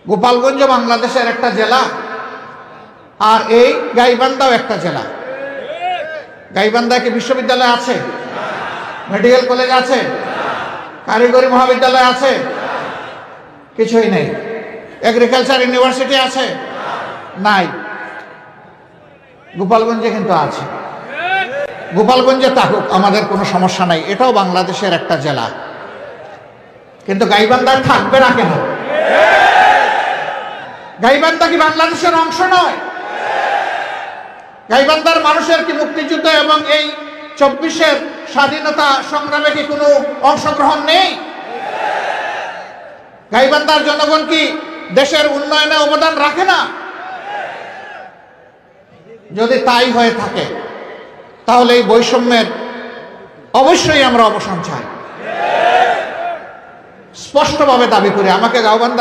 গোপালগঞ্জ বাংলাদেশের একটা জেলা, আর এই গাইবান্ধাও একটা জেলা। গাইবান্ধায় কি বিশ্ববিদ্যালয় আছে? মেডিকেল কলেজ আছে? কারিগরি মহাবিদ্যালয় আছে? কিছুই নেই। এগ্রিকালচার ইউনিভার্সিটি আছে? নাই। গোপালগঞ্জে কিন্তু আছে। গোপালগঞ্জে থাকুক, আমাদের কোনো সমস্যা নাই, এটাও বাংলাদেশের একটা জেলা। কিন্তু গাইবান্ধায় থাকবে না কেন? গাইবান্ধা কি বাংলাদেশের অংশ নয়? গাইবান্ধার মানুষের কি মুক্তিযুদ্ধ এবং এই 24-এর স্বাধীনতা সংগ্রামে কি কোনো অংশগ্রহণ নেই? গাইবান্ধার জনগণ কি দেশের উন্নয়নে অবদান রাখে না? যদি তাই হয়ে থাকে তাহলে এই বৈষম্যের অবশ্যই আমরা অবসান চাই, স্পষ্টভাবে দাবি করি। আমাকে গাইবান্ধা